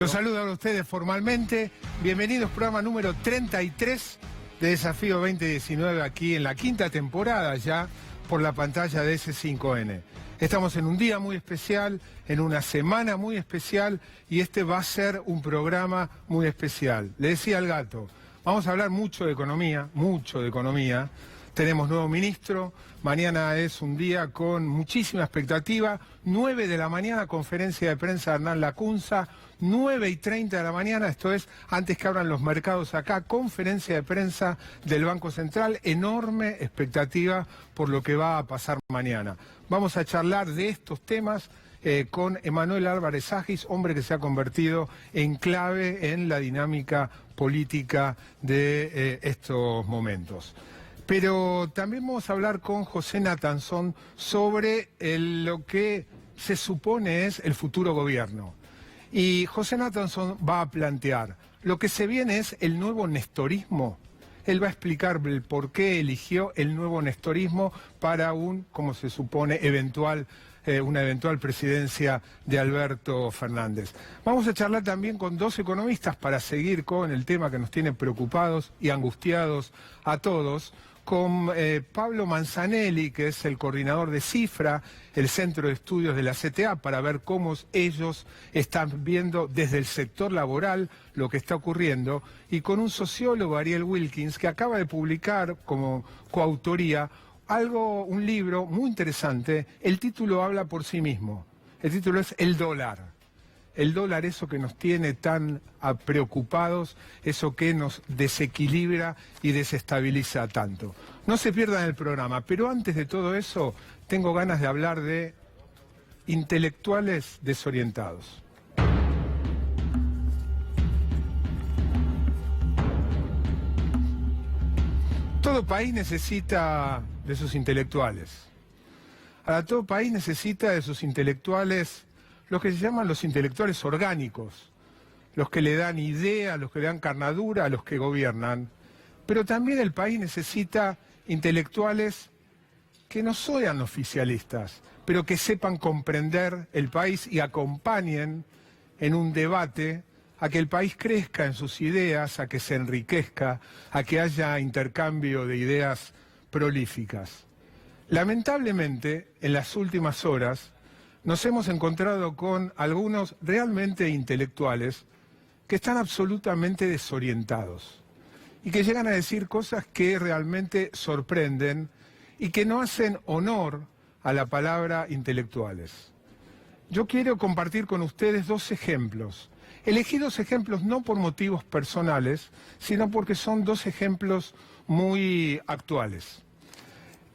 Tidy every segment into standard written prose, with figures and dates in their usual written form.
Los saludo a ustedes formalmente. Bienvenidos, programa número 33 de Desafío 2019, aquí en la quinta temporada ya por la pantalla de S5N. Estamos en un día muy especial, en una semana muy especial, y este va a ser un programa muy especial. Le decía al gato, vamos a hablar mucho de economía, mucho de economía. Tenemos nuevo ministro, mañana es un día con muchísima expectativa. 9 de la mañana, conferencia de prensa de Hernán Lacunza. 9:30 de la mañana, esto es antes que abran los mercados acá, conferencia de prensa del Banco Central. Enorme expectativa por lo que va a pasar mañana. Vamos a charlar de estos temas con Emanuel Álvarez Agis, hombre que se ha convertido en clave en la dinámica política de estos momentos. Pero también vamos a hablar con José Natanzón sobre lo que se supone es el futuro gobierno. Y José Natanzón va a plantear, lo que se viene es el nuevo nestorismo. Él va a explicar el por qué eligió el nuevo nestorismo para como se supone, una eventual presidencia de Alberto Fernández. Vamos a charlar también con dos economistas para seguir con el tema que nos tiene preocupados y angustiados a todos, con Pablo Manzanelli, que es el coordinador de Cifra, el Centro de Estudios de la CTA, para ver cómo ellos están viendo desde el sector laboral lo que está ocurriendo, y con un sociólogo, Ariel Wilkins, que acaba de publicar como coautoría un libro muy interesante. El título habla por sí mismo. El título es El dólar. El dólar, eso que nos tiene tan preocupados, eso que nos desequilibra y desestabiliza tanto. No se pierdan el programa, pero antes de todo eso, tengo ganas de hablar de intelectuales desorientados. Todo país necesita de sus intelectuales. Ahora, todo país necesita de sus intelectuales, los que se llaman los intelectuales orgánicos, los que le dan idea, los que le dan carnadura a los que gobiernan. Pero también el país necesita intelectuales que no sean oficialistas, pero que sepan comprender el país y acompañen en un debate a que el país crezca en sus ideas, a que se enriquezca, a que haya intercambio de ideas prolíficas. Lamentablemente, en las últimas horas, nos hemos encontrado con algunos realmente intelectuales que están absolutamente desorientados y que llegan a decir cosas que realmente sorprenden y que no hacen honor a la palabra intelectuales. Yo quiero compartir con ustedes dos ejemplos. Elegí dos ejemplos no por motivos personales, sino porque son dos ejemplos muy actuales.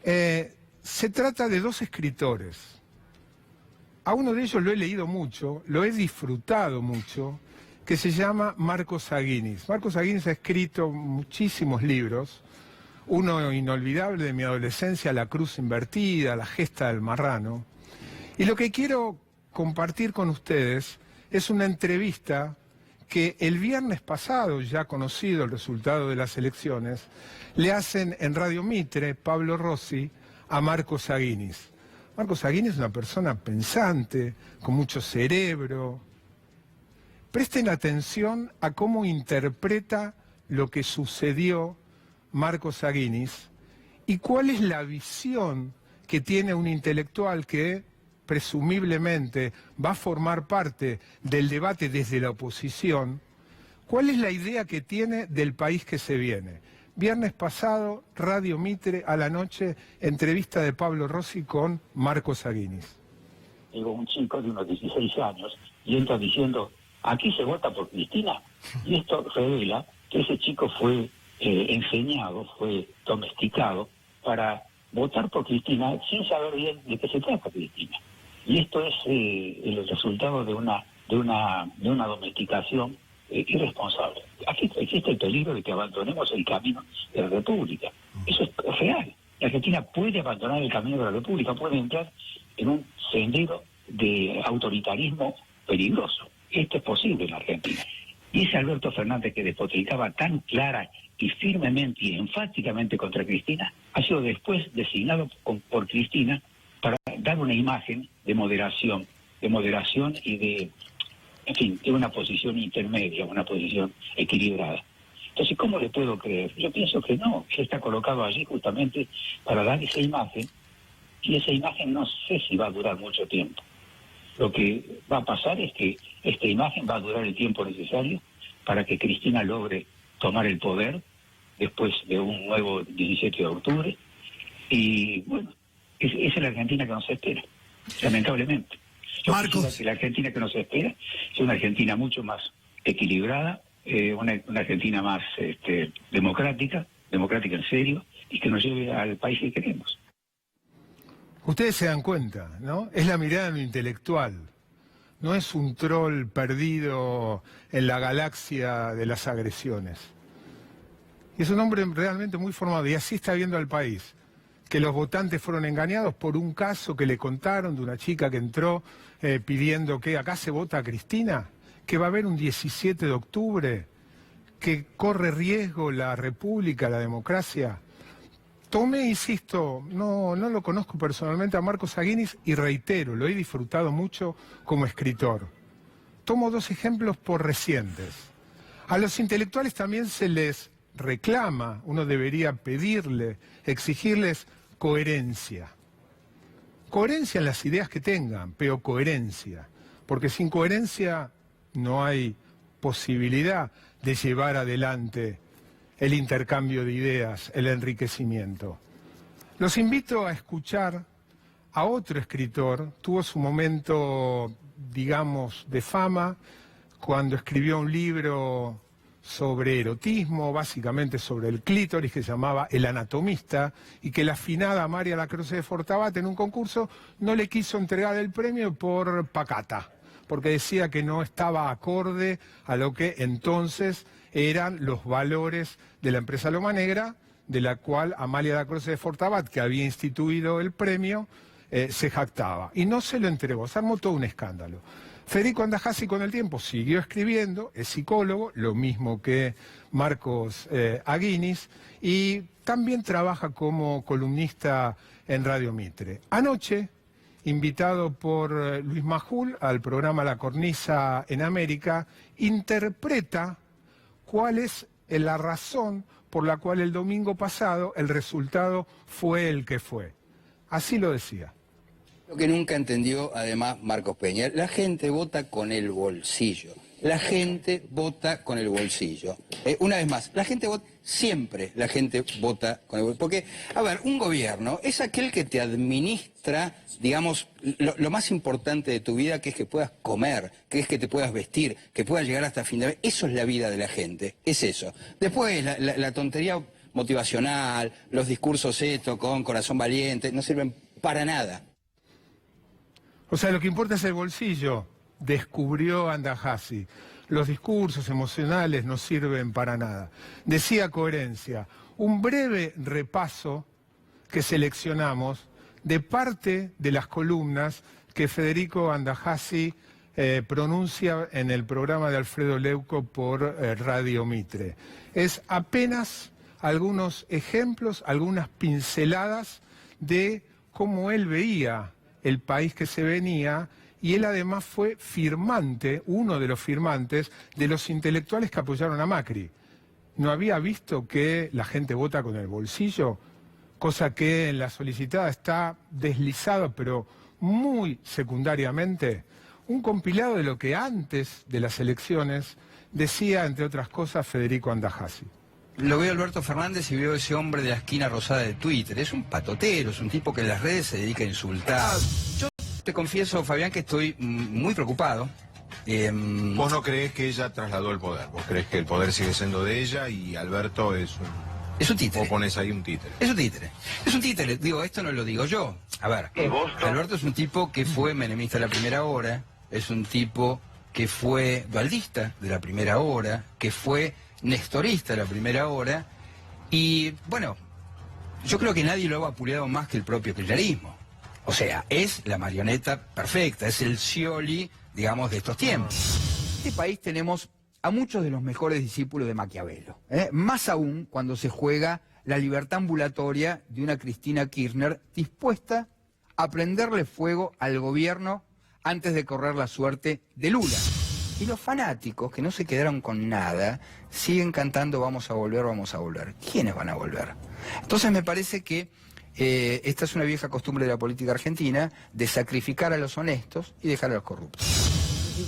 Se trata de dos escritores. A uno de ellos lo he leído mucho, lo he disfrutado mucho, que se llama Marcos Aguinis. Marcos Aguinis ha escrito muchísimos libros, uno inolvidable de mi adolescencia, La cruz invertida, La gesta del marrano. Y lo que quiero compartir con ustedes es una entrevista que el viernes pasado, ya conocido el resultado de las elecciones, le hacen en Radio Mitre, Pablo Rossi, a Marcos Aguinis. Marcos Aguinis es una persona pensante, con mucho cerebro. Presten atención a cómo interpreta lo que sucedió Marcos Aguinis y cuál es la visión que tiene un intelectual que presumiblemente va a formar parte del debate desde la oposición. ¿Cuál es la idea que tiene del país que se viene? Viernes pasado, Radio Mitre, a la noche, entrevista de Pablo Rossi con Marcos Aguinis. Digo, un chico de unos 16 años, y entra diciendo, aquí se vota por Cristina. Y esto revela que ese chico fue enseñado, fue domesticado para votar por Cristina sin saber bien de qué se trata Cristina. Y esto es el resultado de una domesticación irresponsable. Aquí existe el peligro de que abandonemos el camino de la República. Eso es real. La Argentina puede abandonar el camino de la República, puede entrar en un sendero de autoritarismo peligroso. Esto es posible en la Argentina. Y ese Alberto Fernández que despotricaba tan clara y firmemente y enfáticamente contra Cristina, ha sido después designado por Cristina para dar una imagen de moderación y de en fin, tiene una posición intermedia, una posición equilibrada. Entonces, ¿cómo le puedo creer? Yo pienso que no, que está colocado allí justamente para dar esa imagen, y esa imagen no sé si va a durar mucho tiempo. Lo que va a pasar es que esta imagen va a durar el tiempo necesario para que Cristina logre tomar el poder después de un nuevo 17 de octubre. Y bueno, esa es la Argentina que nos espera, lamentablemente. Yo quisiera que la Argentina que nos espera sea una Argentina mucho más equilibrada, una Argentina más democrática en serio, y que nos lleve al país que queremos. Ustedes se dan cuenta, ¿no? Es la mirada de lo intelectual. No es un troll perdido en la galaxia de las agresiones. Y es un hombre realmente muy formado, y así está viendo al país. Que los votantes fueron engañados por un caso que le contaron de una chica que entró pidiendo que acá se vota a Cristina, que va a haber un 17 de octubre, que corre riesgo la república, la democracia. Tomé, insisto, no lo conozco personalmente a Marcos Aguinis y reitero, lo he disfrutado mucho como escritor. Tomo dos ejemplos por recientes. A los intelectuales también se les reclama, uno debería pedirle, exigirles coherencia. Coherencia en las ideas que tengan, pero coherencia. Porque sin coherencia no hay posibilidad de llevar adelante el intercambio de ideas, el enriquecimiento. Los invito a escuchar a otro escritor, tuvo su momento, digamos, de fama, cuando escribió un libro sobre erotismo, básicamente sobre el clítoris, que se llamaba El Anatomista, y que la afinada María Lacroze de Fortabat en un concurso no le quiso entregar el premio por pacata, porque decía que no estaba acorde a lo que entonces eran los valores de la empresa Loma Negra, de la cual Amalia Lacroze de Fortabat, que había instituido el premio, se jactaba. Y no se lo entregó, se armó todo un escándalo. Federico Andajasi con el tiempo siguió escribiendo, es psicólogo, lo mismo que Marcos Aguinis, y también trabaja como columnista en Radio Mitre. Anoche, invitado por Luis Majul al programa La Cornisa en América, interpreta cuál es la razón por la cual el domingo pasado el resultado fue el que fue. Así lo decía. Lo que nunca entendió, además, Marcos Peña, la gente vota con el bolsillo. La gente vota con el bolsillo. Una vez más, siempre la gente vota con el bolsillo. Porque, a ver, un gobierno es aquel que te administra, digamos, lo más importante de tu vida, que es que puedas comer, que es que te puedas vestir, que puedas llegar hasta fin de mes. Eso es la vida de la gente, es eso. Después, la tontería motivacional, los discursos con corazón valiente, no sirven para nada. O sea, lo que importa es el bolsillo, descubrió Andajasi. Los discursos emocionales no sirven para nada. Decía coherencia. Un breve repaso que seleccionamos de parte de las columnas que Federico Andajasi pronuncia en el programa de Alfredo Leuco por Radio Mitre. Es apenas algunos ejemplos, algunas pinceladas de cómo él veía el país que se venía, y él además fue firmante, uno de los firmantes, de los intelectuales que apoyaron a Macri. ¿No había visto que la gente vota con el bolsillo? Cosa que en la solicitada está deslizado, pero muy secundariamente, un compilado de lo que antes de las elecciones decía, entre otras cosas, Federico Andajasi. Lo veo a Alberto Fernández y veo a ese hombre de la esquina rosada de Twitter. Es un patotero, es un tipo que en las redes se dedica a insultar. Yo te confieso, Fabián, que estoy muy preocupado. ¿Vos no creés que ella trasladó el poder? ¿Vos creés que el poder sigue siendo de ella y Alberto es un... Es un títere. ¿O pones ahí un títere? Es un títere. Es un títere. Digo, esto no lo digo yo. A ver, Alberto es un tipo que fue menemista de la primera hora, es un tipo que fue dualdista de la primera hora, que fue nestorista de la primera hora, y bueno, yo creo que nadie lo ha vapuleado más que el propio kirchnerismo. O sea, es la marioneta perfecta, es el Scioli, digamos, de estos tiempos. En este país tenemos a muchos de los mejores discípulos de Maquiavelo, más aún cuando se juega la libertad ambulatoria de una Cristina Kirchner dispuesta a prenderle fuego al gobierno antes de correr la suerte de Lula. Y los fanáticos, que no se quedaron con nada, siguen cantando vamos a volver, vamos a volver. ¿Quiénes van a volver? Entonces me parece que esta es una vieja costumbre de la política argentina de sacrificar a los honestos y dejar a los corruptos.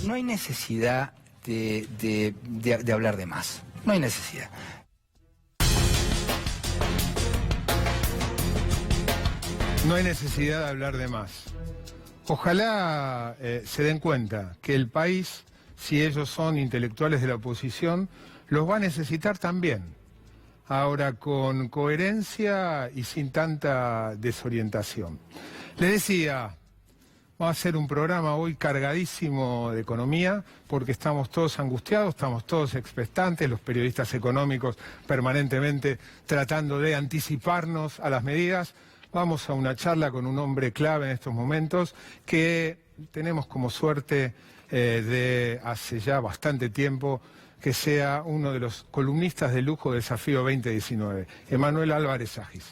No hay necesidad de hablar de más. No hay necesidad. No hay necesidad de hablar de más. Ojalá se den cuenta que el país, si ellos son intelectuales de la oposición, los va a necesitar también. Ahora con coherencia y sin tanta desorientación. Les decía, vamos a hacer un programa hoy cargadísimo de economía, porque estamos todos angustiados, estamos todos expectantes, los periodistas económicos permanentemente tratando de anticiparnos a las medidas. Vamos a una charla con un hombre clave en estos momentos que tenemos como suerte de hace ya bastante tiempo que sea uno de los columnistas de lujo de Desafío 2019, Emanuel Álvarez Agis.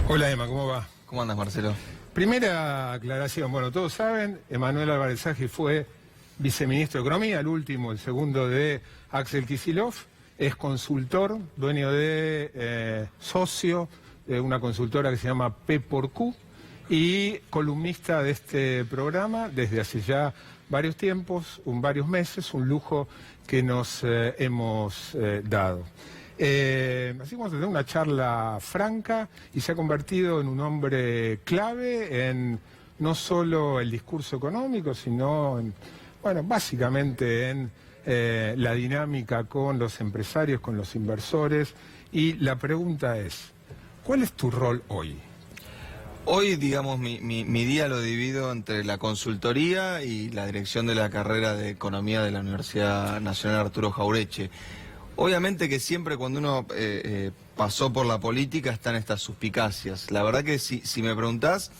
Hola Emma, ¿cómo va? ¿Cómo andas, Marcelo? Primera aclaración, bueno, todos saben, Emanuel Álvarez Agis fue viceministro de Economía, el último, el segundo de Axel Kicillof, es consultor, dueño de socio de una consultora que se llama P×Q y columnista de este programa desde hace ya varios tiempos, varios meses, un lujo que nos hemos dado. Así vamos a tener una charla franca y se ha convertido en un hombre clave en no solo el discurso económico, sino en, bueno, básicamente en la dinámica con los empresarios, con los inversores. Y la pregunta es, ¿cuál es tu rol hoy? Hoy, digamos, mi día lo divido entre la consultoría y la dirección de la carrera de Economía de la Universidad Nacional Arturo Jauretche. Obviamente que siempre cuando uno pasó por la política están estas suspicacias. La verdad que si me preguntás,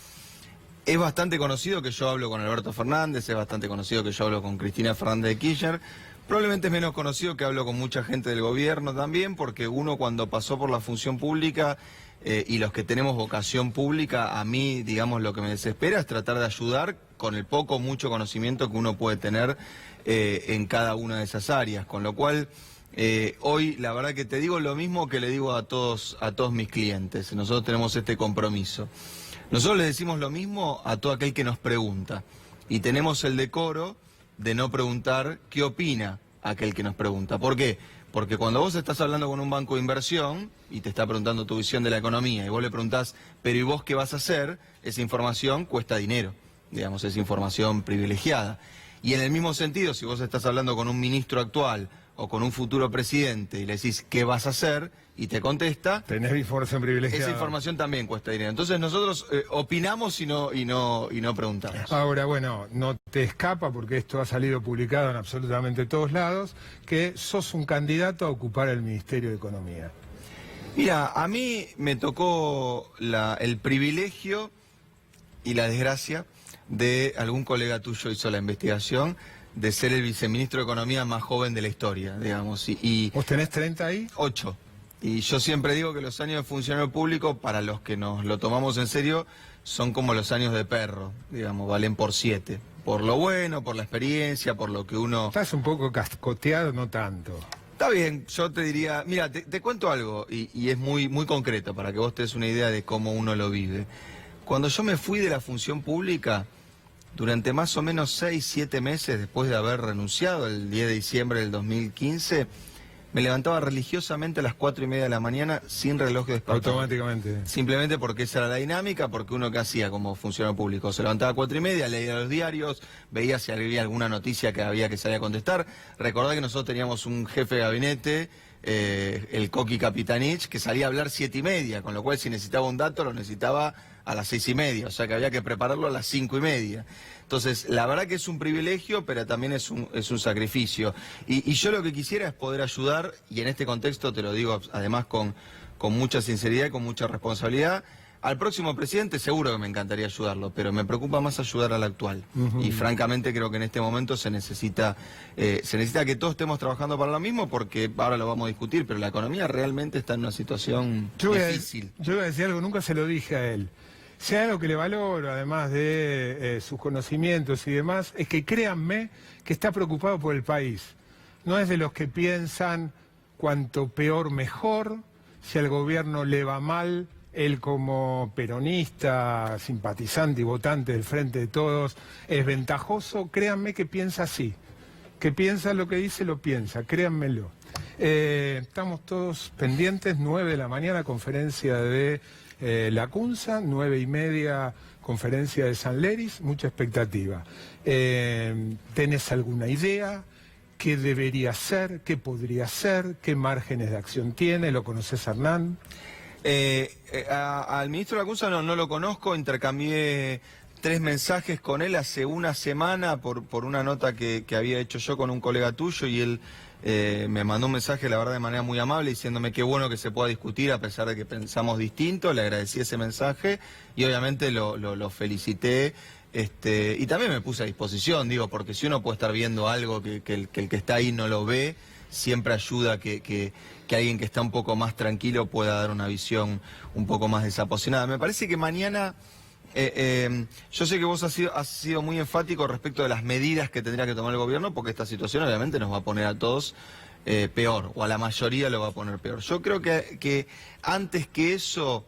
es bastante conocido que yo hablo con Alberto Fernández, es bastante conocido que yo hablo con Cristina Fernández de Kirchner. Probablemente es menos conocido que hablo con mucha gente del gobierno también, porque uno cuando pasó por la función pública y los que tenemos vocación pública, a mí, digamos, lo que me desespera es tratar de ayudar con el poco o mucho conocimiento que uno puede tener en cada una de esas áreas. Con lo cual, hoy la verdad que te digo lo mismo que le digo a todos mis clientes. Nosotros tenemos este compromiso. Nosotros le decimos lo mismo a todo aquel que nos pregunta. Y tenemos el decoro de no preguntar qué opina aquel que nos pregunta. ¿Por qué? Porque cuando vos estás hablando con un banco de inversión y te está preguntando tu visión de la economía y vos le preguntás, pero ¿y vos qué vas a hacer? Esa información cuesta dinero, digamos, es información privilegiada. Y en el mismo sentido, si vos estás hablando con un ministro actual o con un futuro presidente y le decís ¿qué vas a hacer? Y te contesta, tenés información privilegiada. Esa información también cuesta dinero. Entonces nosotros opinamos y no preguntamos. Ahora, bueno, no te escapa, porque esto ha salido publicado en absolutamente todos lados, que sos un candidato a ocupar el Ministerio de Economía. Mira, a mí me tocó el privilegio y la desgracia de algún colega tuyo hizo la investigación de ser el viceministro de Economía más joven de la historia, digamos. ¿Vos tenés 30 ahí? 8. Y yo siempre digo que los años de funcionario público, para los que nos lo tomamos en serio, son como los años de perro, digamos, valen por 7. Por lo bueno, por la experiencia, por lo que uno... Estás un poco cascoteado, no tanto. Está bien, yo te diría... Mira, te cuento algo, y es muy concreto, para que vos te des una idea de cómo uno lo vive. Cuando yo me fui de la función pública, durante más o menos 6, 7 meses, después de haber renunciado el 10 de diciembre del 2015... me levantaba religiosamente a las 4:30 de la mañana sin reloj de despertar. Automáticamente. Simplemente porque esa era la dinámica, porque uno que hacía como funcionario público. Se levantaba a 4:30, leía los diarios, veía si había alguna noticia que había que salir a contestar. Recordá que nosotros teníamos un jefe de gabinete, el Coqui Capitanich, que salía a hablar 7:30, con lo cual si necesitaba un dato lo necesitaba a las 6:30, o sea que había que prepararlo a las 5:30. Entonces, la verdad que es un privilegio, pero también es un sacrificio. Y yo lo que quisiera es poder ayudar, y en este contexto te lo digo además con mucha sinceridad y con mucha responsabilidad, al próximo presidente seguro que me encantaría ayudarlo, pero me preocupa más ayudar al actual. Y francamente creo que en este momento se necesita que todos estemos trabajando para lo mismo, porque ahora lo vamos a discutir, pero la economía realmente está en una situación difícil. Yo voy a decir algo, nunca se lo dije a él. Si hay algo que le valoro, además de sus conocimientos y demás, es que créanme que está preocupado por el país. No es de los que piensan cuanto peor mejor, si al gobierno le va mal, él como peronista, simpatizante y votante del Frente de Todos, es ventajoso. Créanme que piensa así, que piensa lo que dice, lo piensa, créanmelo. Estamos todos pendientes, 9 de la mañana, conferencia de La Cunza, 9:30, conferencia de San Leris, mucha expectativa. ¿Tenés alguna idea? ¿Qué debería ser? ¿Qué podría ser? ¿Qué márgenes de acción tiene? ¿Lo conoces, Hernán? Al ministro de la Cunza no lo conozco, intercambié 3 mensajes con él hace una semana por una nota que había hecho yo con un colega tuyo, y él me mandó un mensaje, la verdad, de manera muy amable, diciéndome qué bueno que se pueda discutir a pesar de que pensamos distinto. Le agradecí ese mensaje y obviamente lo felicité. Y también me puse a disposición, porque si uno puede estar viendo algo que el que está ahí no lo ve, siempre ayuda que alguien que está un poco más tranquilo pueda dar una visión un poco más desapasionada. Me parece que mañana, yo sé que vos has sido muy enfático respecto de las medidas que tendría que tomar el gobierno, porque esta situación obviamente nos va a poner a todos peor, o a la mayoría lo va a poner peor. Yo creo que antes que eso,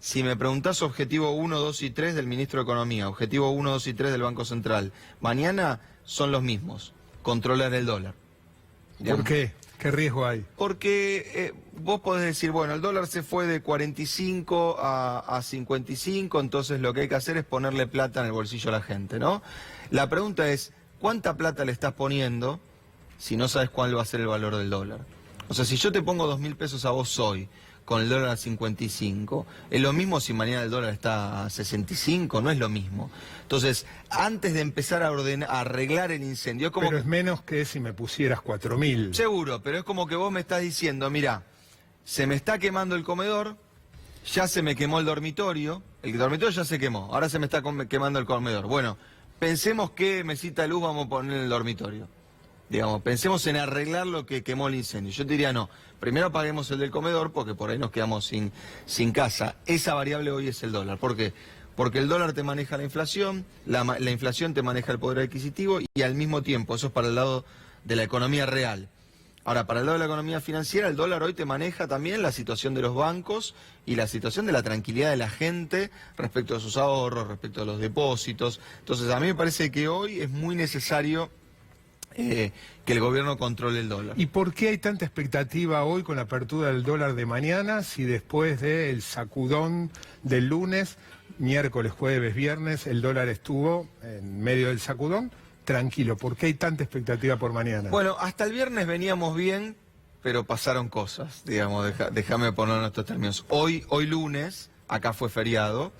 si me preguntás objetivo 1, 2 y 3 del ministro de Economía, objetivo 1, 2 y 3 del Banco Central, mañana son los mismos: controlar el dólar. ¿Por qué? ¿Qué riesgo hay? Porque vos podés decir, bueno, el dólar se fue de 45 a 55, entonces lo que hay que hacer es ponerle plata en el bolsillo a la gente, ¿no? La pregunta es, ¿cuánta plata le estás poniendo si no sabes cuál va a ser el valor del dólar? O sea, si yo te pongo 2.000 pesos a vos hoy, con el dólar a 55, es lo mismo si mañana el dólar está a 65, no es lo mismo. Entonces, antes de empezar a arreglar el incendio, es como... Pero es menos que si me pusieras 4.000. Seguro, pero es como que vos me estás diciendo, mira, se me está quemando el comedor, ya se me quemó el dormitorio ya se quemó, ahora se me está quemando el comedor. Bueno, pensemos qué mesita de luz vamos a poner en el dormitorio. Pensemos en arreglar lo que quemó el incendio. Yo te diría, no, primero apaguemos el del comedor, porque por ahí nos quedamos sin casa. Esa variable hoy es el dólar. ¿Por qué? Porque el dólar te maneja la inflación, la inflación te maneja el poder adquisitivo, y al mismo tiempo, eso es para el lado de la economía real. Ahora, para el lado de la economía financiera, el dólar hoy te maneja también la situación de los bancos y la situación de la tranquilidad de la gente respecto a sus ahorros, respecto a los depósitos. Entonces, a mí me parece que hoy es muy necesario que el gobierno controle el dólar. ¿Y por qué hay tanta expectativa hoy con la apertura del dólar de mañana, si después del sacudón del lunes, miércoles, jueves, viernes, el dólar estuvo en medio del sacudón tranquilo? ¿Por qué hay tanta expectativa por mañana? Bueno, hasta el viernes veníamos bien, pero pasaron cosas, déjame poner en estos términos. Hoy lunes, acá fue feriado,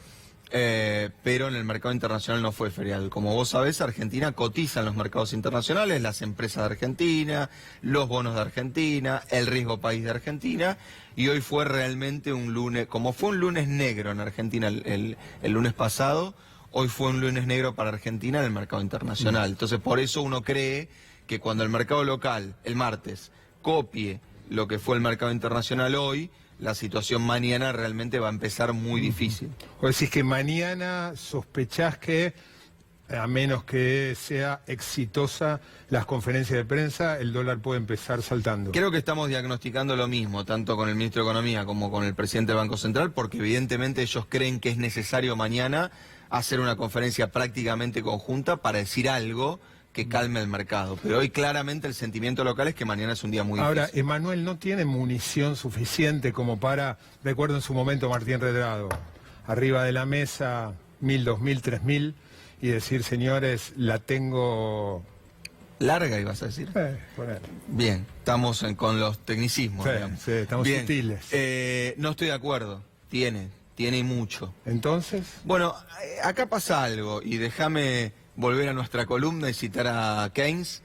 pero en el mercado internacional no fue feriado. Como vos sabés, Argentina cotiza en los mercados internacionales, las empresas de Argentina, los bonos de Argentina, el riesgo país de Argentina, y hoy fue realmente un lunes, como fue un lunes negro en Argentina el lunes pasado, hoy fue un lunes negro para Argentina en el mercado internacional. Entonces, por eso uno cree que cuando el mercado local, el martes, copie lo que fue el mercado internacional hoy, la situación mañana realmente va a empezar muy difícil. O decís que mañana sospechás que, a menos que sea exitosa las conferencias de prensa, el dólar puede empezar saltando. Creo que estamos diagnosticando lo mismo, tanto con el ministro de Economía como con el presidente del Banco Central, porque evidentemente ellos creen que es necesario mañana hacer una conferencia prácticamente conjunta para decir algo que calme el mercado. Pero hoy claramente el sentimiento local es que mañana es un día muy difícil. Ahora, Emanuel no tiene munición suficiente como para, recuerdo en su momento Martín Redrado, arriba de la mesa 1.000, 2.000, 3.000, y decir, señores, la tengo... ¿Larga ibas a decir? Bien, estamos con los tecnicismos. Sí, estamos bien, sutiles. No estoy de acuerdo, tiene y mucho. ¿Entonces? Bueno, acá pasa algo, y déjame volver a nuestra columna y citar a Keynes.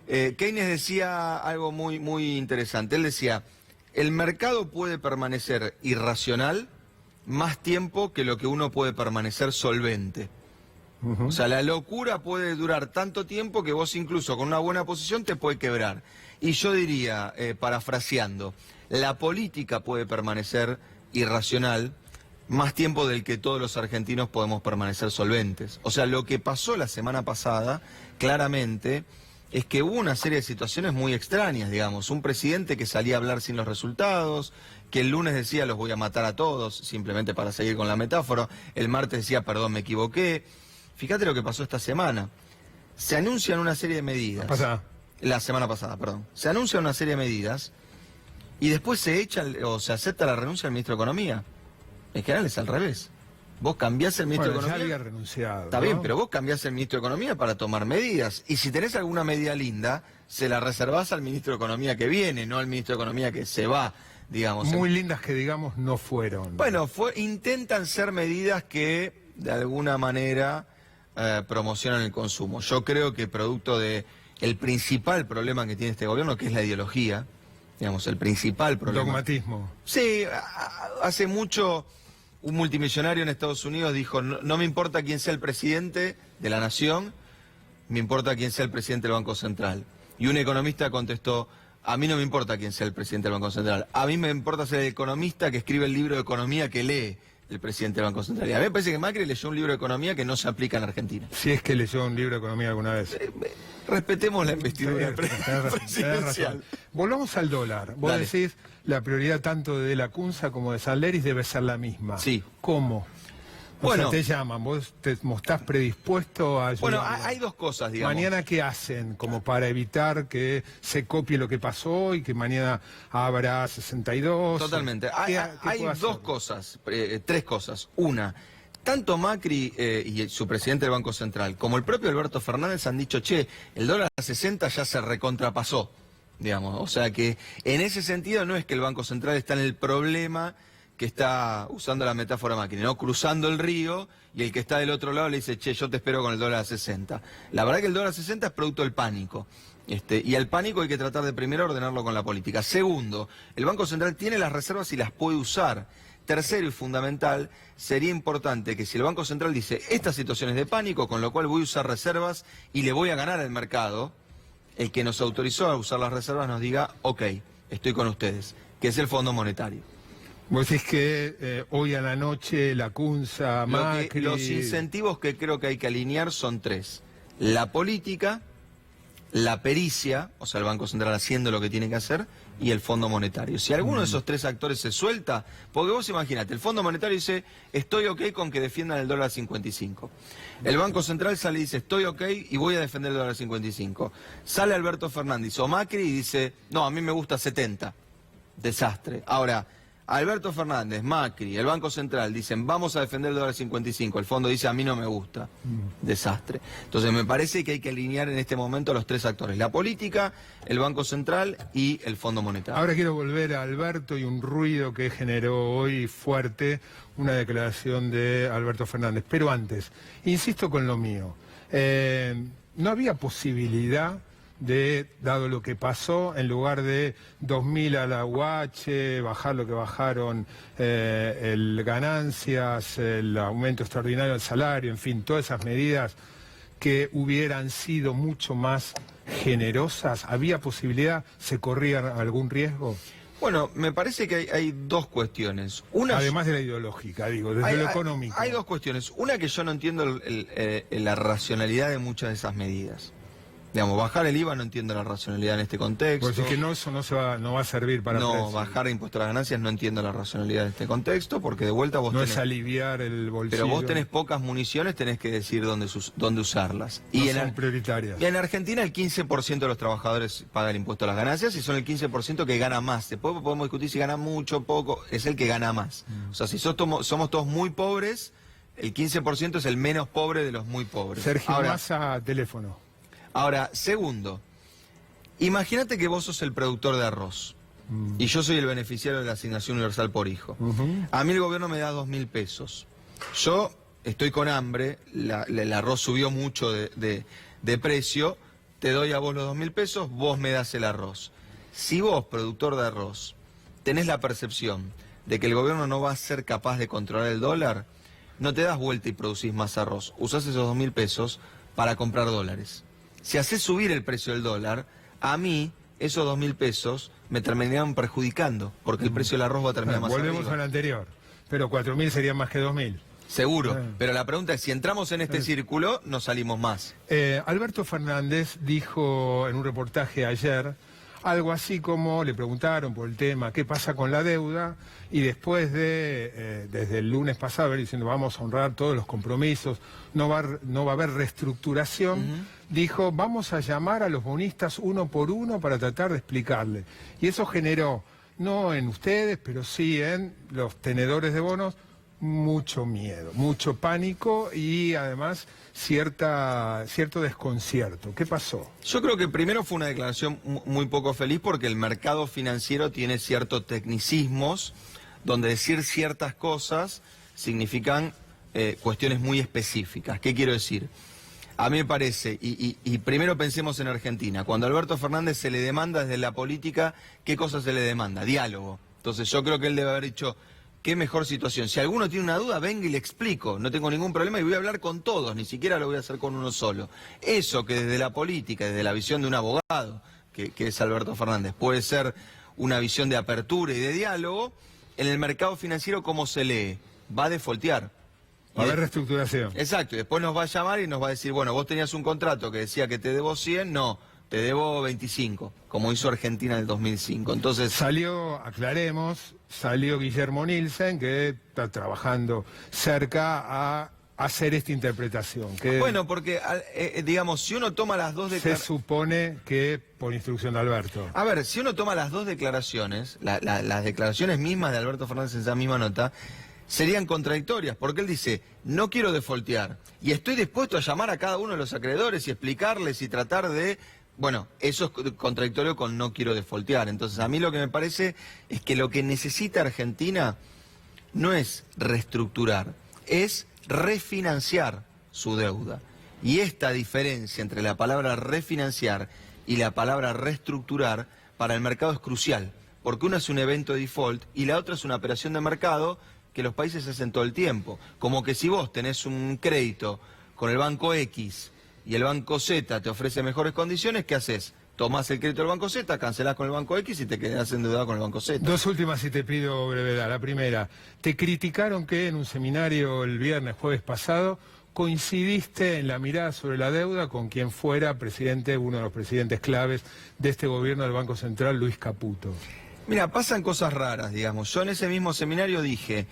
Keynes decía algo muy interesante. Él decía, el mercado puede permanecer irracional más tiempo que lo que uno puede permanecer solvente. O sea, la locura puede durar tanto tiempo que vos incluso con una buena posición te puede quebrar. Y yo diría, parafraseando, la política puede permanecer irracional más tiempo del que todos los argentinos podemos permanecer solventes. O sea, lo que pasó la semana pasada, claramente, es que hubo una serie de situaciones muy extrañas, digamos. Un presidente que salía a hablar sin los resultados, que el lunes decía los voy a matar a todos, simplemente para seguir con la metáfora. El martes decía perdón, me equivoqué. Fíjate lo que pasó esta semana. Se anuncian una serie de medidas. La semana pasada, perdón. Se anuncia una serie de medidas y después se echa o se acepta la renuncia del ministro de Economía. En general es al revés. Vos cambiás el ministro de Economía. Ya había renunciado. Está bien, pero vos cambiás el ministro de Economía para tomar medidas. Y si tenés alguna medida linda, se la reservás al ministro de Economía que viene, no al ministro de Economía que se va, digamos. Muy lindas que, digamos, no fueron. Bueno, intentan ser medidas que, de alguna manera, promocionan el consumo. Yo creo que producto de el principal problema que tiene este gobierno, que es la ideología, digamos, el principal problema. Dogmatismo. Sí, hace mucho un multimillonario en Estados Unidos dijo, no me importa quién sea el presidente de la nación, me importa quién sea el presidente del Banco Central. Y un economista contestó, a mí no me importa quién sea el presidente del Banco Central, a mí me importa ser el economista que escribe el libro de economía que lee el presidente del Banco Central. Y a mí me parece que Macri leyó un libro de economía que no se aplica en Argentina. Si es que leyó un libro de economía alguna vez. Respetemos la investidura presidencial. Volvamos al dólar. Vos decís, la prioridad tanto de la Cunza como de Salderis debe ser la misma. Sí. ¿Cómo? Bueno, te llaman, vos te mostrás predispuesto a ayudar. Bueno, hay dos cosas, digamos. Mañana, ¿qué hacen como para evitar que se copie lo que pasó y que mañana habrá 62? Totalmente. Hay dos cosas, tres cosas. Una, tanto Macri y su presidente del Banco Central como el propio Alberto Fernández han dicho, che, el dólar a 60 ya se recontrapasó, digamos. O sea que en ese sentido no es que el Banco Central está en el problema que está, usando la metáfora Macri, ¿no? Cruzando el río y el que está del otro lado le dice, che, yo te espero con el dólar a 60. La verdad que el dólar a 60 es producto del pánico. Y al pánico hay que tratar de primero ordenarlo con la política. Segundo, el Banco Central tiene las reservas y las puede usar. Tercero y fundamental, sería importante que si el Banco Central dice, esta situación es de pánico, con lo cual voy a usar reservas y le voy a ganar al mercado, el que nos autorizó a usar las reservas nos diga, ok, estoy con ustedes, que es el Fondo Monetario. Vos decís que hoy a la noche la Cunza, Macri... Los incentivos que creo que hay que alinear son tres. La política, la pericia, o sea, el Banco Central haciendo lo que tiene que hacer, y el Fondo Monetario. Si alguno de esos tres actores se suelta, porque vos imaginate, el Fondo Monetario dice, estoy ok con que defiendan el dólar a 55. El Banco Central sale y dice, estoy ok y voy a defender el dólar a 55. Sale Alberto Fernández o Macri y dice, no, a mí me gusta 70. Desastre. Ahora, Alberto Fernández, Macri, el Banco Central dicen vamos a defender el dólar 55, el fondo dice a mí no me gusta, desastre. Entonces me parece que hay que alinear en este momento a los tres actores, la política, el Banco Central y el Fondo Monetario. Ahora quiero volver a Alberto y un ruido que generó hoy fuerte, una declaración de Alberto Fernández, pero antes, insisto con lo mío, no había posibilidad de, dado lo que pasó, en lugar de 2.000 a la UH, bajar lo que bajaron el ganancias, el aumento extraordinario del salario, en fin, todas esas medidas que hubieran sido mucho más generosas, ¿había posibilidad? ¿Se corría algún riesgo? Bueno, me parece que hay dos cuestiones. Una, además de la ideológica, digo, desde lo económico. Hay dos cuestiones. Una, que yo no entiendo la racionalidad de muchas de esas medidas. Digamos, bajar el IVA no entiendo la racionalidad en este contexto. Pues es que no, eso no va a servir para... No, bajar el impuesto a las ganancias no entiendo la racionalidad en este contexto, porque de vuelta vos no tenés... es aliviar el bolsillo. Pero vos tenés pocas municiones, tenés que decir dónde usarlas. No son prioritarias. Y en Argentina el 15% de los trabajadores paga el impuesto a las ganancias y son el 15% que gana más. Después podemos discutir si gana mucho o poco, es el que gana más. O sea, si somos todos muy pobres, el 15% es el menos pobre de los muy pobres. Sergio Massa, teléfono. Ahora, segundo, imagínate que vos sos el productor de arroz y yo soy el beneficiario de la asignación universal por hijo. A mí el gobierno me da 2.000 pesos. Yo estoy con hambre, el arroz subió mucho de precio, te doy a vos los 2.000 pesos, vos me das el arroz. Si vos, productor de arroz, tenés la percepción de que el gobierno no va a ser capaz de controlar el dólar, no te das vuelta y producís más arroz. Usás esos 2.000 pesos para comprar dólares. Si haces subir el precio del dólar, a mí esos 2.000 pesos me terminarían perjudicando, porque el precio del arroz va a terminar más Volvemos arriba. al anterior, pero 4.000 serían más que 2.000. Seguro, pero la pregunta es, si entramos en este círculo, nos salimos más. Alberto Fernández dijo en un reportaje ayer algo así como, le preguntaron por el tema, ¿qué pasa con la deuda? Y después de, desde el lunes pasado, diciendo vamos a honrar todos los compromisos, no va a haber reestructuración, dijo vamos a llamar a los bonistas uno por uno para tratar de explicarle. Y eso generó, no en ustedes, pero sí en los tenedores de bonos, mucho miedo, mucho pánico y además cierto desconcierto. ¿Qué pasó? Yo creo que primero fue una declaración muy poco feliz porque el mercado financiero tiene ciertos tecnicismos donde decir ciertas cosas significan cuestiones muy específicas. ¿Qué quiero decir? A mí me parece, y primero pensemos en Argentina, cuando a Alberto Fernández se le demanda desde la política, ¿qué cosa se le demanda? Diálogo. Entonces yo creo que él debe haber dicho, qué mejor situación. Si alguno tiene una duda, venga y le explico. No tengo ningún problema y voy a hablar con todos, ni siquiera lo voy a hacer con uno solo. Eso que desde la política, desde la visión de un abogado, que es Alberto Fernández, puede ser una visión de apertura y de diálogo, en el mercado financiero, ¿cómo se lee? Va a defaultear. Va a haber reestructuración. Exacto, y después nos va a llamar y nos va a decir, bueno, vos tenías un contrato que decía que te debo 100, no, te debo 25, como hizo Argentina en el 2005. Entonces salió Guillermo Nielsen, que está trabajando cerca a hacer esta interpretación. Que bueno, porque, digamos, si uno toma las dos se declaraciones... supone que por instrucción de Alberto. A ver, si uno toma las dos declaraciones, las declaraciones mismas de Alberto Fernández en esa misma nota, serían contradictorias, porque él dice, no quiero defaultear, y estoy dispuesto a llamar a cada uno de los acreedores y explicarles y tratar de... Bueno, eso es contradictorio con no quiero defaultear. Entonces, a mí lo que me parece es que lo que necesita Argentina no es reestructurar, es refinanciar su deuda. Y esta diferencia entre la palabra refinanciar y la palabra reestructurar para el mercado es crucial, porque una es un evento de default y la otra es una operación de mercado que los países hacen todo el tiempo. Como que si vos tenés un crédito con el banco X y el banco Z te ofrece mejores condiciones, ¿qué haces? Tomás el crédito del banco Z, cancelás con el banco X y te quedás endeudado con el banco Z. Dos últimas y te pido brevedad. La primera, te criticaron que en un seminario el jueves pasado, coincidiste en la mirada sobre la deuda con quien fuera presidente, uno de los presidentes claves de este gobierno del Banco Central, Luis Caputo. Mira, pasan cosas raras, digamos. Yo en ese mismo seminario dije,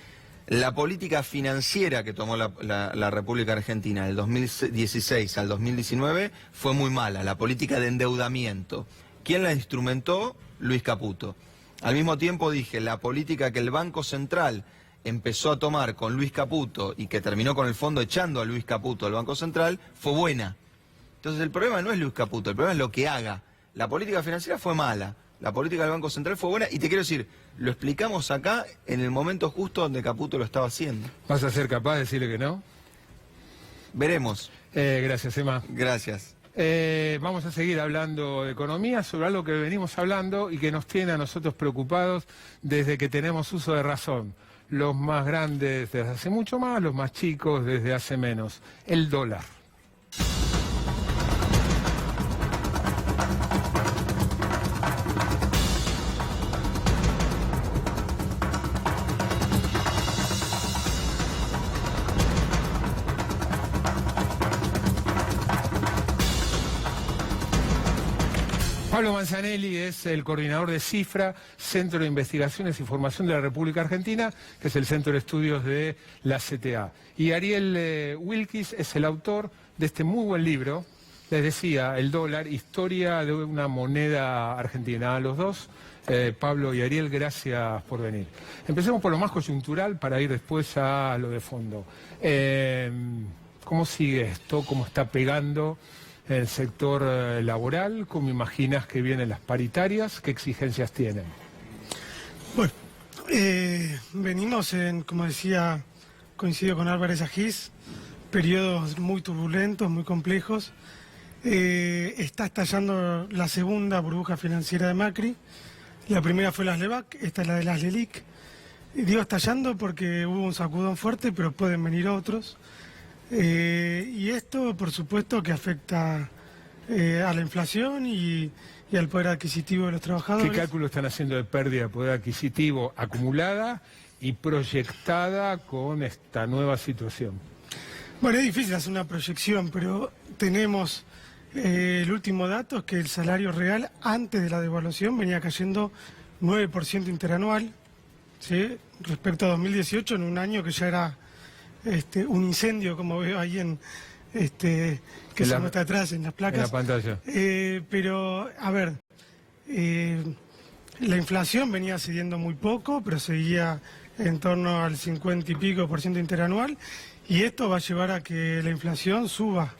la política financiera que tomó la República Argentina del 2016 al 2019 fue muy mala, la política de endeudamiento. ¿Quién la instrumentó? Luis Caputo. Al mismo tiempo dije, la política que el Banco Central empezó a tomar con Luis Caputo y que terminó con el fondo echando a Luis Caputo del Banco Central fue buena. Entonces el problema no es Luis Caputo, el problema es lo que haga. La política financiera fue mala. La política del Banco Central fue buena y te quiero decir, lo explicamos acá en el momento justo donde Caputo lo estaba haciendo. ¿Vas a ser capaz de decirle que no? Veremos. Gracias, Emma. Gracias. Vamos a seguir hablando de economía, sobre algo que venimos hablando y que nos tiene a nosotros preocupados desde que tenemos uso de razón. Los más grandes desde hace mucho más, los más chicos desde hace menos. El dólar. Pablo Manzanelli es el coordinador de CIFRA, Centro de Investigaciones y Formación de la República Argentina, que es el centro de estudios de la CTA. Y Ariel Wilkis es el autor de este muy buen libro, les decía, El dólar, historia de una moneda argentina. A los dos, Pablo y Ariel, gracias por venir. Empecemos por lo más coyuntural para ir después a lo de fondo. ¿Cómo sigue esto? ¿Cómo está pegando en el sector laboral? ¿Cómo imaginas que vienen las paritarias? ¿Qué exigencias tienen? Bueno, venimos en, como decía, coincido con Álvarez Agis, periodos muy turbulentos, muy complejos. Está estallando la segunda burbuja financiera de Macri. La primera fue las LEVAC, esta es la de las LELIC. digo estallando porque hubo un sacudón fuerte, pero pueden venir otros. Y esto, por supuesto, que afecta a la inflación y al poder adquisitivo de los trabajadores. ¿Qué cálculo están haciendo de pérdida de poder adquisitivo acumulada y proyectada con esta nueva situación? Bueno, es difícil hacer una proyección, pero tenemos el último dato, es que el salario real antes de la devaluación venía cayendo 9% interanual, ¿sí? Respecto a 2018, en un año que ya era un incendio, como veo ahí que se muestra atrás en las placas. En la pantalla. Pero, a ver, la inflación venía cediendo muy poco, pero seguía en torno al 50 y pico % interanual, y esto va a llevar a que la inflación suba.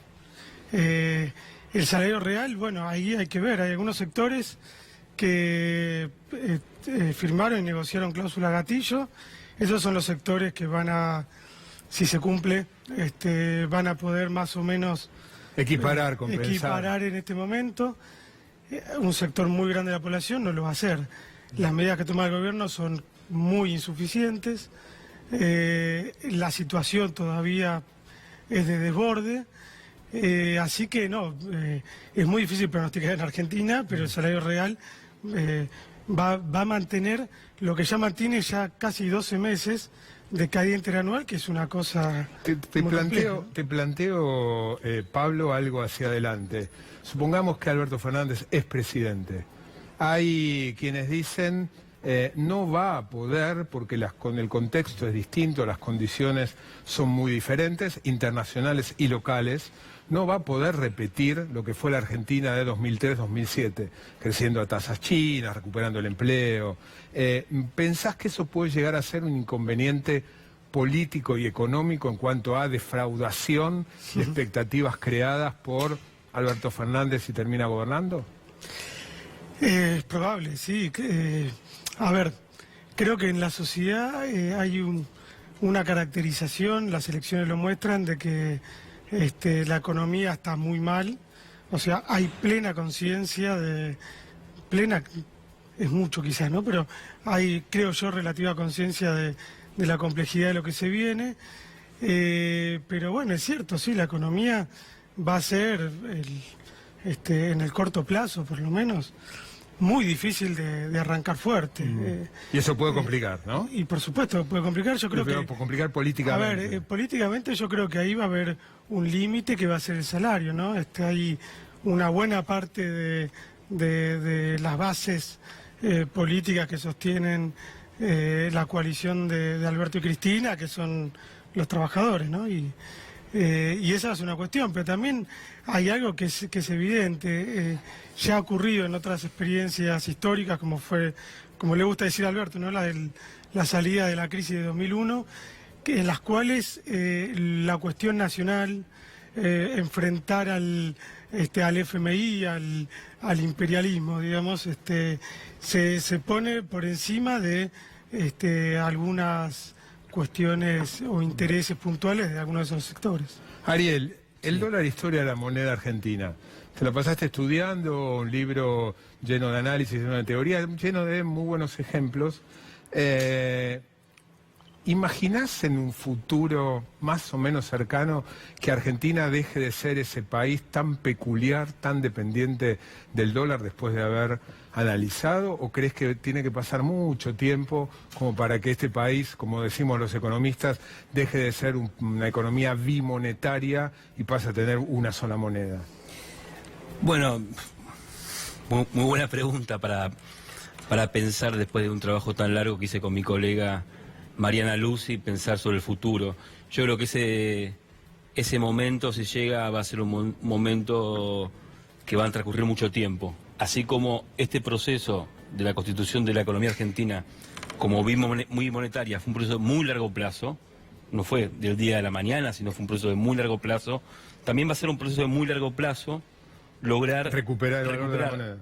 El salario real, bueno, ahí hay que ver, hay algunos sectores que firmaron y negociaron cláusula gatillo. Esos son los sectores que van a, si se cumple, van a poder más o menos Equiparar, compensar. equiparar en este momento. Un sector muy grande de la población no lo va a hacer. Las medidas que toma el gobierno son muy insuficientes. La situación todavía es de desborde. Así que no, es muy difícil pronosticar en Argentina, pero el salario real va a mantener lo que ya mantiene ya casi 12 meses de caída interanual, que es una cosa Te planteo, Pablo, algo hacia adelante. Supongamos que Alberto Fernández es presidente. Hay quienes dicen no va a poder, porque con el contexto es distinto, las condiciones son muy diferentes, internacionales y locales, no va a poder repetir lo que fue la Argentina de 2003-2007, creciendo a tasas chinas, recuperando el empleo. ¿Pensás que eso puede llegar a ser un inconveniente político y económico en cuanto a defraudación de expectativas creadas por Alberto Fernández si termina gobernando? Es probable, sí. A ver, creo que en la sociedad hay una caracterización, las elecciones lo muestran, de que la economía está muy mal. O sea, hay plena conciencia plena es mucho quizás, ¿no? Pero hay, creo yo, relativa conciencia de la complejidad de lo que se viene. Pero bueno, es cierto, sí, la economía va a ser, en el corto plazo por lo menos, muy difícil de arrancar fuerte. Y eso puede complicar, ¿no? Y por supuesto puede complicar, yo creo que... Puede complicar políticamente. A ver, políticamente yo creo que ahí va a haber un límite que va a ser el salario, ¿no? Hay una buena parte de las bases políticas que sostienen la coalición de Alberto y Cristina, que son los trabajadores, ¿no? Y esa es una cuestión, pero también hay algo que es evidente, ya ha ocurrido en otras experiencias históricas, como le gusta decir a Alberto, ¿no? La salida de la crisis de 2001, en las cuales la cuestión nacional, enfrentar al FMI, al imperialismo, digamos, se pone por encima de algunas cuestiones o intereses puntuales de algunos de esos sectores. Ariel, el dólar, historia de la moneda argentina. Te lo pasaste estudiando, un libro lleno de análisis, lleno de teoría, lleno de muy buenos ejemplos. ¿Imaginás en un futuro más o menos cercano que Argentina deje de ser ese país tan peculiar, tan dependiente del dólar después de haber analizado? ¿O crees que tiene que pasar mucho tiempo como para que este país, como decimos los economistas, deje de ser una economía bimonetaria y pase a tener una sola moneda? Bueno, muy buena pregunta para pensar después de un trabajo tan largo que hice con mi colega Mariana Lucy, pensar sobre el futuro. Yo creo que ese momento, si llega, va a ser un momento que va a transcurrir mucho tiempo. Así como este proceso de la constitución de la economía argentina, como muy monetaria, fue un proceso de muy largo plazo, no fue del día a la mañana, sino fue un proceso de muy largo plazo, también va a ser un proceso de muy largo plazo lograr... Recuperar el valor de la moneda.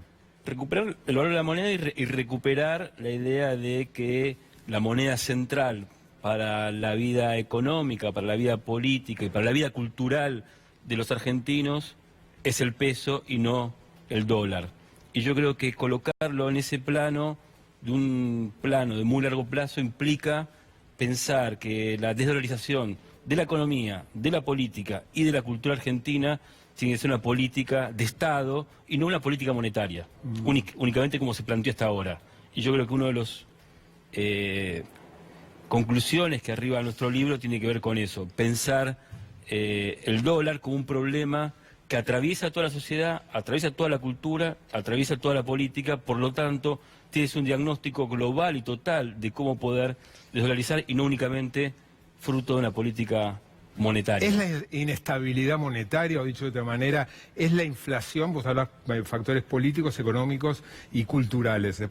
Recuperar el valor de la moneda y recuperar la idea de que la moneda central para la vida económica, para la vida política y para la vida cultural de los argentinos es el peso y no el dólar. Y yo creo que colocarlo en ese plano de un plano de muy largo plazo implica pensar que la desdolarización de la economía, de la política y de la cultura argentina tiene que ser una política de Estado y no una política monetaria, únicamente como se planteó hasta ahora. Y yo creo que uno de los conclusiones que arriba nuestro libro tiene que ver con eso, pensar el dólar como un problema que atraviesa toda la sociedad, atraviesa toda la cultura, atraviesa toda la política, por lo tanto, tiene un diagnóstico global y total de cómo poder desdolarizar y no únicamente fruto de una política monetaria. ¿Es la inestabilidad monetaria, o dicho de otra manera, es la inflación? Vos hablas de factores políticos, económicos y culturales.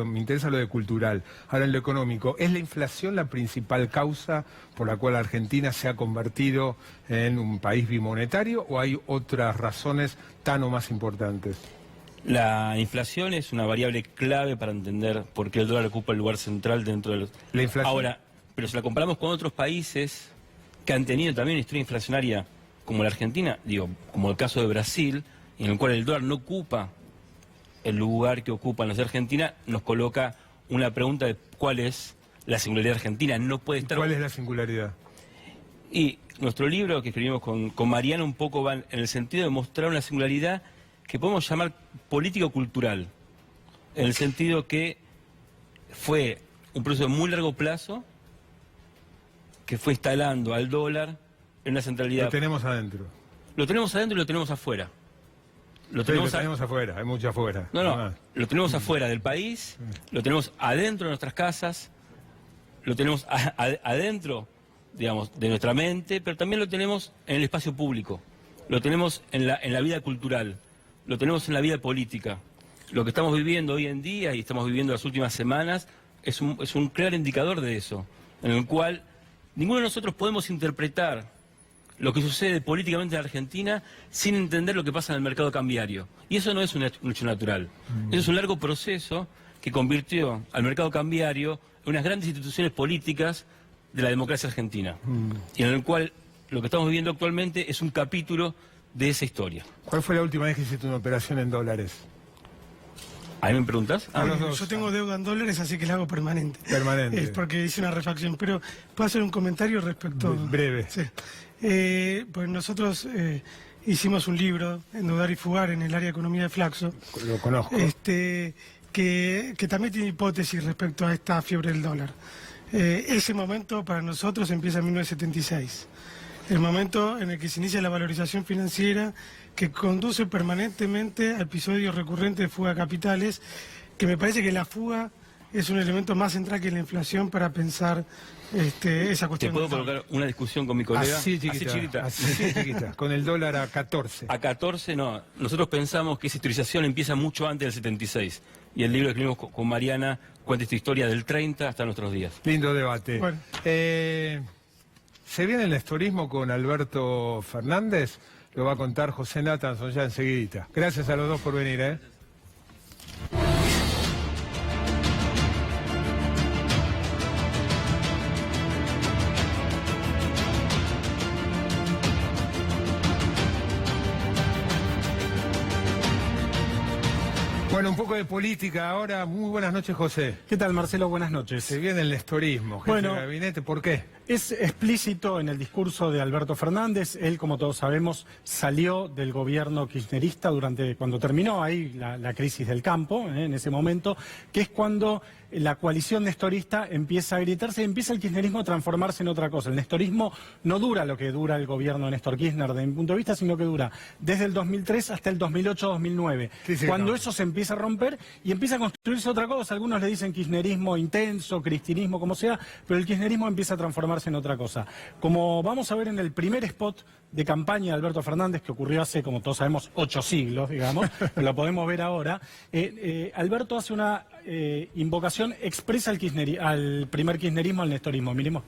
Me interesa lo de cultural. Ahora, en lo económico, ¿es la inflación la principal causa por la cual Argentina se ha convertido en un país bimonetario, o hay otras razones tan o más importantes? La inflación es una variable clave para entender por qué el dólar ocupa el lugar central dentro de los... La inflación. Ahora, pero si la comparamos con otros países que han tenido también una historia inflacionaria como la Argentina, digo, como el caso de Brasil, en el cual el dólar no ocupa el lugar que ocupa en la Argentina, nos coloca una pregunta de cuál es la singularidad argentina. No puede estar... ¿Cuál es la singularidad? Y nuestro libro que escribimos con Mariana un poco va en el sentido de mostrar una singularidad que podemos llamar político-cultural, en el sentido que fue un proceso de muy largo plazo que fue instalando al dólar en una centralidad. Lo tenemos adentro. Lo tenemos adentro y lo tenemos afuera. Lo tenemos afuera, hay mucho afuera. No, lo tenemos afuera del país, lo tenemos adentro de nuestras casas, lo tenemos adentro, digamos, de nuestra mente, pero también lo tenemos en el espacio público, lo tenemos en la vida cultural, lo tenemos en la vida política. Lo que estamos viviendo hoy en día y estamos viviendo las últimas semanas es un claro indicador de eso, en el cual ninguno de nosotros podemos interpretar lo que sucede políticamente en Argentina sin entender lo que pasa en el mercado cambiario. Y eso no es un hecho natural. Eso es un largo proceso que convirtió al mercado cambiario en unas grandes instituciones políticas de la democracia argentina. Y en el cual lo que estamos viviendo actualmente es un capítulo de esa historia. ¿Cuál fue la última vez que hiciste una operación en dólares? ¿A mí me preguntás? Yo tengo deuda en dólares, así que la hago permanente. Permanente. Es porque hice una refacción. Pero, ¿puedo hacer un comentario respecto? Breve. Sí. Pues nosotros hicimos un libro, Endeudar y Fugar, en el área de economía de Flaxo. Lo conozco. Que también tiene hipótesis respecto a esta fiebre del dólar. Ese momento para nosotros empieza en 1976. El momento en el que se inicia la valorización financiera que conduce permanentemente a episodios recurrentes de fuga de capitales, que me parece que la fuga es un elemento más central que la inflación para pensar esa cuestión. ¿Te puedo colocar una discusión con mi colega? Así chiquita. Así chiquita. Con el dólar a 14. A 14 no. Nosotros pensamos que esa historización empieza mucho antes del 76. Y el libro que escribimos con Mariana cuenta esta historia del 30 hasta nuestros días. Lindo debate. Bueno. Se viene el nestorismo con Alberto Fernández. Lo va a contar José Nathanson ya enseguidita. Gracias a los dos por venir, Bueno, un poco de política ahora. Muy buenas noches, José. ¿Qué tal, Marcelo? Buenas noches. Se viene el nestorismo, jefe de gabinete. ¿Por qué? Es explícito en el discurso de Alberto Fernández. Él, como todos sabemos, salió del gobierno kirchnerista cuando terminó ahí la crisis del campo, en ese momento, que es cuando la coalición nestorista empieza a gritarse y empieza el kirchnerismo a transformarse en otra cosa. El nestorismo no dura lo que dura el gobierno de Néstor Kirchner, de mi punto de vista, sino que dura desde el 2003 hasta el 2008-2009. Cuando eso se empieza a romper y empieza a construirse otra cosa. Algunos le dicen kirchnerismo intenso, cristinismo, como sea, pero el kirchnerismo empieza a transformarse en otra cosa. Como vamos a ver en el primer spot de campaña de Alberto Fernández, que ocurrió hace, como todos sabemos, 8 siglos, digamos, pero lo podemos ver ahora, Alberto hace una invocación expresa al primer kirchnerismo, al nestorismo. Miremos.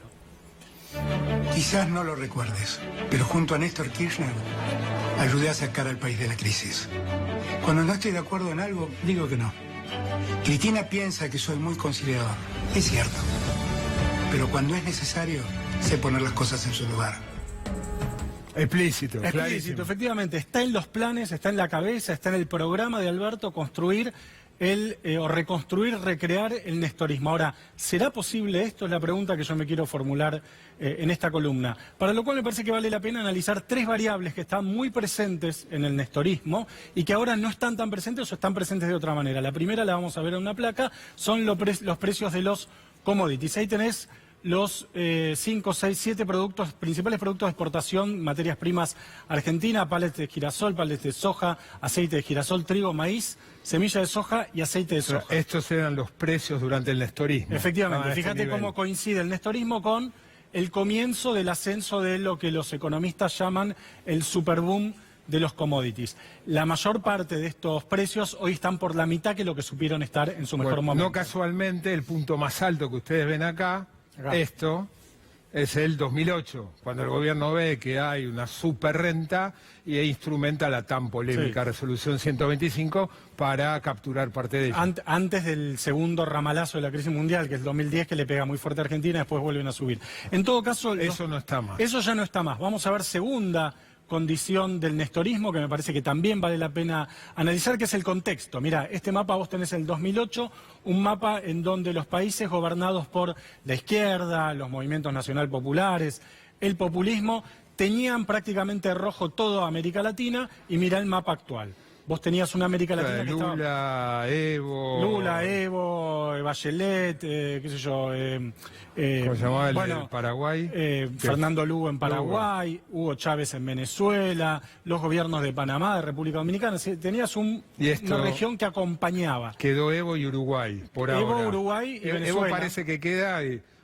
Quizás no lo recuerdes, pero junto a Néstor Kirchner ayudé a sacar al país de la crisis. Cuando no estoy de acuerdo en algo, digo que no. Cristina piensa que soy muy conciliador. Es cierto. Pero cuando es necesario, sé poner las cosas en su lugar. Explícito, efectivamente. Está en los planes, está en la cabeza, está en el programa de Alberto construir o reconstruir, recrear el nestorismo. Ahora, ¿será posible esto? Es la pregunta que yo me quiero formular en esta columna. Para lo cual me parece que vale la pena analizar tres variables que están muy presentes en el nestorismo y que ahora no están tan presentes o están presentes de otra manera. La primera la vamos a ver en una placa, son los precios de los commodities. Ahí tenés los 5, 6, 7 principales productos de exportación, materias primas argentina, palets de girasol, palets de soja, aceite de girasol, trigo, maíz, semilla de soja y aceite de soja. Estos eran los precios durante el nestorismo. Efectivamente, fíjate cómo coincide el nestorismo con el comienzo del ascenso de lo que los economistas llaman el superboom de los commodities. La mayor parte de estos precios hoy están por la mitad que lo que supieron estar en su mejor momento. No casualmente, el punto más alto que ustedes ven acá, esto es el 2008, cuando el gobierno ve que hay una super renta e instrumenta la tan polémica resolución 125 para capturar parte de ella. Antes del segundo ramalazo de la crisis mundial, que es el 2010, que le pega muy fuerte a Argentina, después vuelven a subir. En todo caso... Eso no está más. Eso ya no está más. Vamos a ver segunda condición del nestorismo, que me parece que también vale la pena analizar, que es el contexto. Mira, este mapa vos tenés el 2008, un mapa en donde los países gobernados por la izquierda, los movimientos nacional populares, el populismo, tenían prácticamente rojo toda América Latina, y mira el mapa actual. Vos tenías una América Latina que estaba... Lula, Evo, Bachelet, qué sé yo... ¿Cómo se llamaba el Paraguay? Fernando Lugo en Paraguay, Hugo Chávez en Venezuela, los gobiernos de Panamá, de República Dominicana. Tenías una región que acompañaba. Quedó Evo y Uruguay, por ahora. Evo, Uruguay y Venezuela. Evo parece que queda...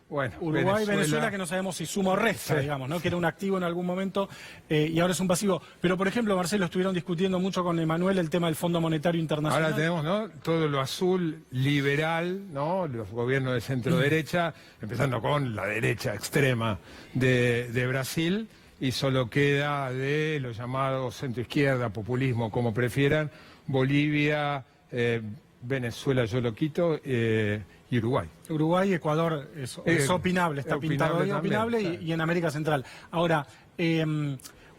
Bueno, Uruguay, Venezuela, que no sabemos si suma o resta, digamos, ¿no? Que era un activo en algún momento y ahora es un pasivo. Pero, por ejemplo, Marcelo, estuvieron discutiendo mucho con Emanuel el tema del Fondo Monetario Internacional. Ahora tenemos, ¿no?, todo lo azul liberal, ¿no?, los gobiernos de centro-derecha, empezando con la derecha extrema de Brasil, y solo queda de los llamados centro-izquierda, populismo, como prefieran, Bolivia, Venezuela, yo lo quito, y Uruguay. Uruguay, Ecuador es opinable, está pintado de opinable y en América Central. Ahora,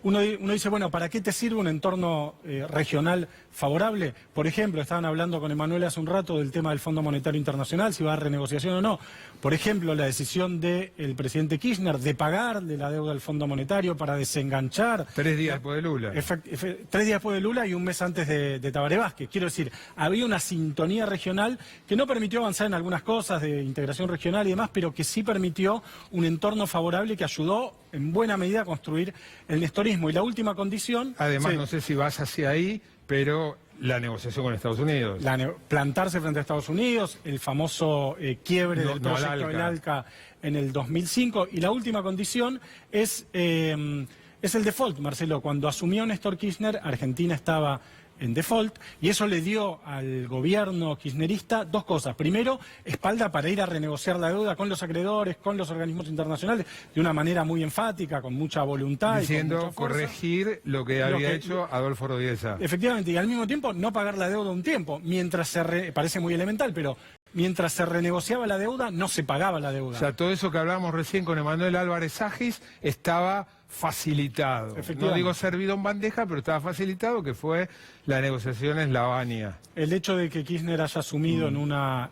uno dice, bueno, ¿para qué te sirve un entorno regional favorable? Por ejemplo, estaban hablando con Emanuel hace un rato del tema del Fondo Monetario Internacional, si va a dar renegociación o no. Por ejemplo, la decisión del presidente Kirchner de pagarle la deuda al Fondo Monetario para desenganchar. 3 días después de Lula. 3 días después de Lula y un mes antes de Tabaré Vázquez. Quiero decir, había una sintonía regional que no permitió avanzar en algunas cosas de integración regional y demás, pero que sí permitió un entorno favorable que ayudó en buena medida a construir el nestorismo. Y la última condición... Además, no sé si vas hacia ahí, pero la negociación con Estados Unidos. Plantarse frente a Estados Unidos, el famoso quiebre del proyecto del ALCA en el 2005. Y la última condición es el default, Marcelo. Cuando asumió Néstor Kirchner, Argentina estaba en default, y eso le dio al gobierno kirchnerista dos cosas. Primero, espalda para ir a renegociar la deuda con los acreedores, con los organismos internacionales, de una manera muy enfática, con mucha voluntad. Diciendo y con mucha fuerza, corregir lo que había hecho Adolfo Rodríguez. Efectivamente, y al mismo tiempo no pagar la deuda un tiempo, mientras parece muy elemental, pero mientras se renegociaba la deuda, no se pagaba la deuda. O sea, todo eso que hablábamos recién con Emanuel Álvarez Agis estaba facilitado. No digo servido en bandeja, pero estaba facilitado, que fue la negociación en La Habana. El hecho de que Kirchner haya asumido en una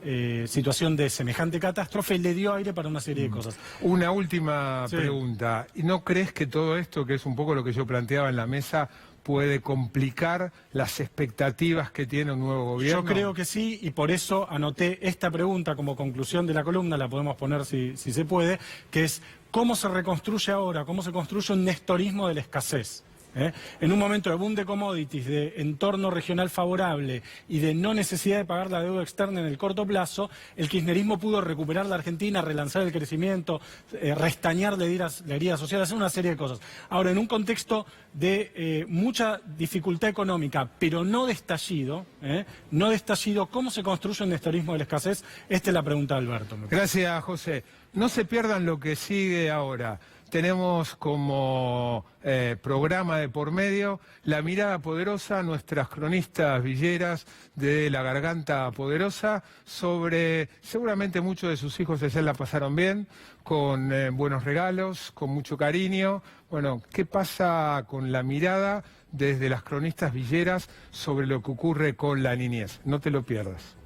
situación de semejante catástrofe le dio aire para una serie de cosas. Una última pregunta. ¿Y no crees que todo esto, que es un poco lo que yo planteaba en la mesa, puede complicar las expectativas que tiene un nuevo gobierno? Yo creo que sí, y por eso anoté esta pregunta como conclusión de la columna, la podemos poner si se puede, que es ¿cómo se reconstruye ahora? ¿Cómo se construye un nestorismo de la escasez? En un momento de boom de commodities, de entorno regional favorable y de no necesidad de pagar la deuda externa en el corto plazo, el kirchnerismo pudo recuperar la Argentina, relanzar el crecimiento, restañar la herida social, hacer una serie de cosas. Ahora, en un contexto de mucha dificultad económica, pero no de estallido, ¿cómo se construye el nestorismo de la escasez? Esta es la pregunta de Alberto. Gracias, José. No se pierdan lo que sigue ahora. tenemos como programa de por medio La Mirada Poderosa, nuestras cronistas villeras de La Garganta Poderosa, sobre seguramente muchos de sus hijos ayer la pasaron bien, con buenos regalos, con mucho cariño. Bueno, ¿qué pasa con la mirada desde las cronistas villeras sobre lo que ocurre con la niñez? No te lo pierdas.